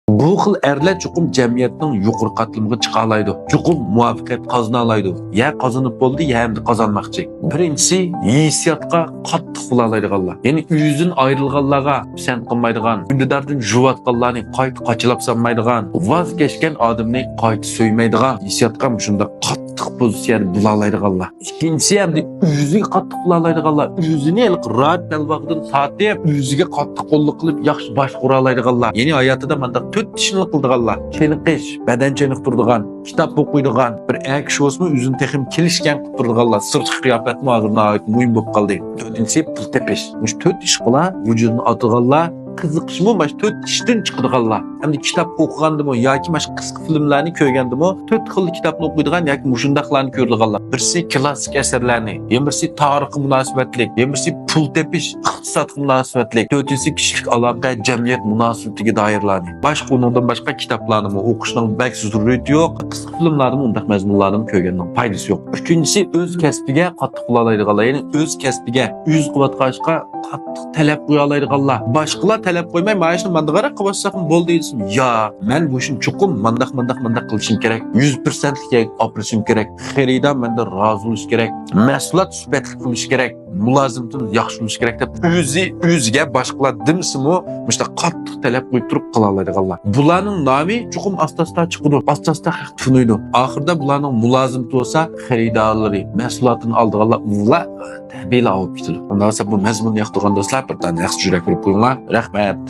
Bu xil erlar chuqum jamiyatning yuqori qatlamiga chiqa oladi. Chuqum muvaffaqiyat qozona oladi. Ya qozonib bo'ldi, ya endi qozonmoqchi. Birinchisi hissiyotga qattiq bo'la oladiganlar. Ya'ni uydan ayrilganlarga pisand qilmaydigan, kundardan juvatganlarni qayta qachilab sanmaydigan, vaz kechgan odamni qayta so'ymaydigan hissiyotga shunda qattiq pozitsiyada bo'la oladiganlar. Ikkinchisi ham o'ziga qattiq bo'la oladiganlar. O'zini rahat dalvaqdan satib, o'ziga qattiq qo'lliq qilib yaxshi boshqara oladiganlar. Ya'ni hayotida menda 4 ishni qildiganlar. Cheniqish, badan cheniqtirdigan, kitob o'qiydigan, bir kishi o'smi o'zini texim kelishgan qilib turdiganlar. Sirtqi qiyofat muag'irna muhim bo'lib qoldi. To'rtinchisi pul tepish. Mush 4 ish qila vujudini atganlar, qiziqishmi mash 4 ishdan chiqadiganlar. Hamda kitob o'qigandimi yoki mash qisqa filmlarni ko'rgandimi, 4 xil kitobni o'qiydigan yoki mushundaqlarni ko'rdiganlar. Birisi klassik asarlarni, birisi tarixga munosabatlik, birisi pul tepish, iqtisodga munosabatlik, to'rtinchisi kishilik aloqa, jamiyat munosabatiga doirlarni. Boshqa undan boshqa kitoblarni o'qishning bak zaruriyati yo'q. Qisqa filmlarni undaq mazmunlarni ko'rganning foydasi yo'q. Uchinchisi o'z kasbiga qattiq qo'la oladiganlar, ya'ni o'z kasbiga, o'z quvvatqashqa qattiq talab qo'ya oladiganlar. Boshqalar talab qo'ymay, mana shuni menda qarab qilsam bo'ldi deysin. Ya, men bu ishni chuqum mandaq qilishim kerak. 100%lik operashim kerak. Xaridor menda rozi bo'lish kerak. Mahsulot sifatli qilish kerak. Mulozimimiz yaxshi bo'lish kerak deb o'ziga boshqalar demsimi, mana qattiq talab qo'yib turib qila oladiganlar. Bularning nomi chuqum asta-asta chiqadi, asta-asta tunuydi. Oxirida bularning mulozim bo'lsa, xaridorlari, mahsulotini oldiganlar ular tabiiy olib ketadi. Undan sonra bu mazmun yoqtirgan do'stlar bir tane yaxshi yurak qo'yib qo'yinglar. Rahmat.